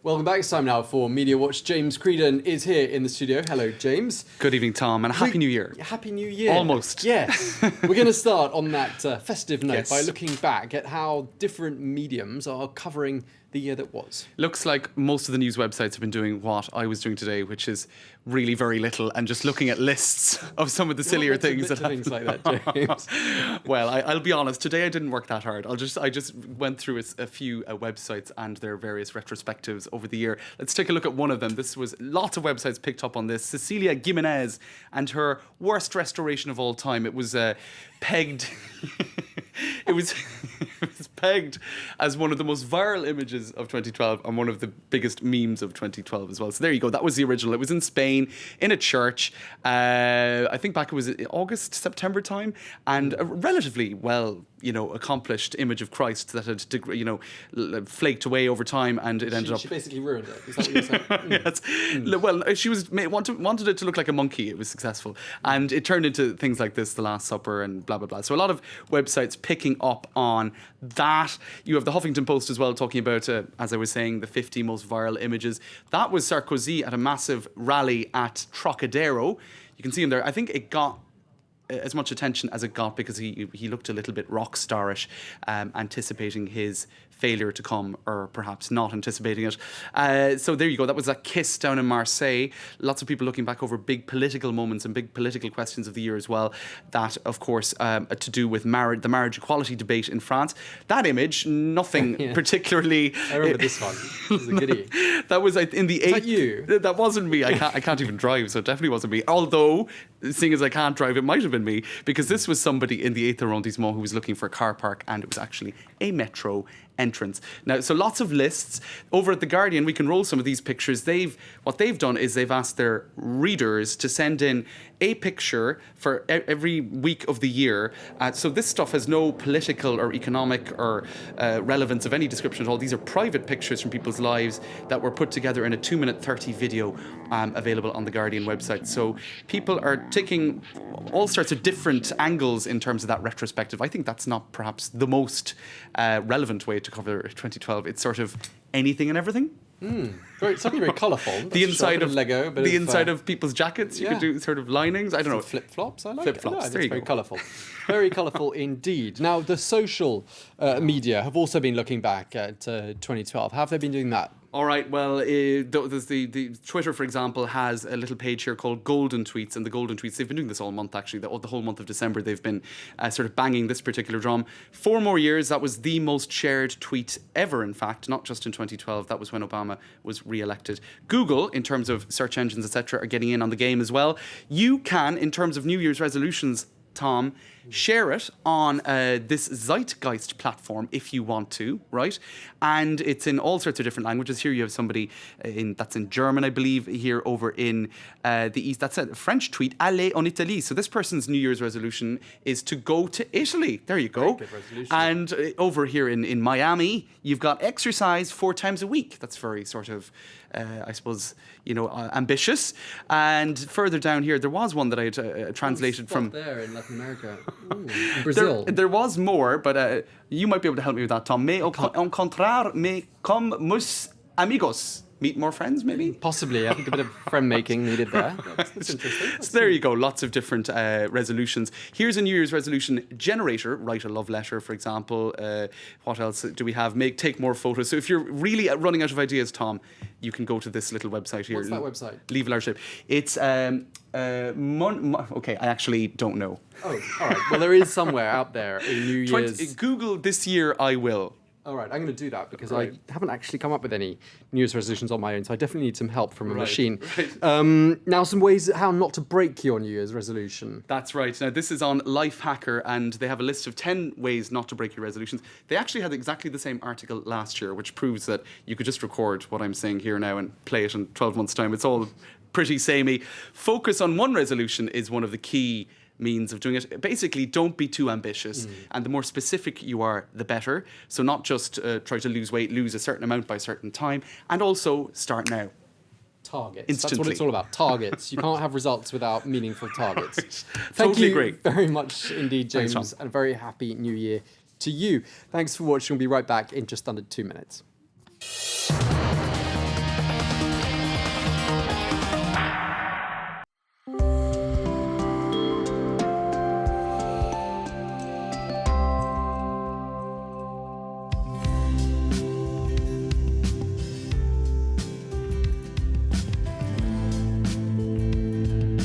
Welcome back. It's time now for Media Watch. James Creedon is here in the studio. Hello, James. Good evening, Tom, and Happy New Year. Happy New Year. Almost. Yes. We're going to start on that festive note by Yes. looking back at how different mediums are covering the year that was. Looks like most of the news websites have been doing what I was doing today, which is really very little and just looking at lists of some of the sillier things that things like that, James. Well, I'll be honest. Today I didn't work that hard. I just went through a few websites and their various retrospectives over the year. Let's take a look at one of them. This was lots of websites picked up on this. Cecilia Gimenez and her worst restoration of all time. It was pegged. It was pegged as one of the most viral images of 2012 and one of the biggest memes of 2012 as well. So there you go. That was the original. It was in Spain, in a church. I think back it was August, September time, and a relatively accomplished image of Christ that had, flaked away over time, and it ended up. She basically ruined it. Is that what you're saying? Yes. Well, she wanted it to look like a monkey. It was successful, and it turned into things like this, The Last Supper, and blah blah blah. So a lot of websites picking up on that. You have the Huffington Post as well talking about, as I was saying, the 50 most viral images. That was Sarkozy at a massive rally at Trocadero. You can see him there. I think it got as much attention as it got because he looked a little bit rock starish, anticipating his failure to come, or perhaps not anticipating it. So there you go. That was a kiss down in Marseille. Lots of people looking back over big political moments and big political questions of the year as well. That, of course, to do with the marriage equality debate in France. That image, nothing particularly. I remember this one. This is a goodie. That was in the 8th. that you? That wasn't me. I can't even drive, so it definitely wasn't me. Although, seeing as I can't drive, it might have been me, because this was somebody in the 8th arrondissement who was looking for a car park, and it was actually a metro entrance. Now, so lots of lists. Over at The Guardian, we can roll some of these pictures. What they've done is they've asked their readers to send in a picture for every week of the year. So this stuff has no political or economic or relevance of any description at all. These are private pictures from people's lives that were put together in a 2-minute 30 video available on The Guardian website. So people are taking all sorts of different angles in terms of that retrospective. I think that's not perhaps the most relevant way to cover 2012. It's sort of anything and everything. Something very colourful. The inside of Lego, inside of people's jackets. You could do sort of linings. I don't know. Flip flops. I like Flip flops. It. No, there you very go. colourful. Very colourful indeed. Now, the social media have also been looking back at 2012. How have they been doing that? All right, well, there's the Twitter, for example, has a little page here called Golden Tweets, and the Golden Tweets, they've been doing this all month, actually. The whole month of December, they've been sort of banging this particular drum. 4 more years, that was the most shared tweet ever, in fact, not just in 2012. That was when Obama was re-elected. Google, in terms of search engines, etc., are getting in on the game as well. You can, in terms of New Year's resolutions, Tom, share it on this Zeitgeist platform if you want to, right? And it's in all sorts of different languages. Here you have somebody that's in German, I believe. Here over in the East, that's a French tweet, Allez en Italie. So this person's New Year's resolution is to go to Italy. There you go. Very good resolution. And over here in Miami, you've got exercise 4 times a week. That's very sort of, I suppose, ambitious. And further down here, there was one that I had translated from. There in Latin America. Ooh, in Brazil. There was more, but you might be able to help me with that, Tom. Me encontrar me com mus amigos. Meet more friends, maybe? Possibly. I think a bit of friend making needed there. That's interesting. So there you go. Lots of different resolutions. Here's a New Year's resolution generator. Write a love letter, for example. What else do we have? Take more photos. So if you're really running out of ideas, Tom, you can go to this little website here. What's that website? Leave a letter. It's okay, I actually don't know. Oh, all right. Well, there is somewhere out there in New Year's. Google this year I will. All right, I'm going to do that because I haven't actually come up with any New Year's resolutions on my own, so I definitely need some help from a machine. Right. Now, some ways how not to break your New Year's resolution. That's right. Now, this is on Lifehacker, and they have a list of 10 ways not to break your resolutions. They actually had exactly the same article last year, which proves that you could just record what I'm saying here now and play it in 12 months' time. It's all pretty samey. Focus on one resolution is one of the key means of doing it. Basically, don't be too ambitious, and the more specific you are, the better. So not just try to lose weight, lose a certain amount by a certain time, and also start now. Targets. Instantly. That's what it's all about. Targets. You can't have results without meaningful targets. Thank Totally you agree. very much indeed, James, Thanks, Tom. and a very happy New Year to you. Thanks for watching. We'll be right back in just under 2 minutes.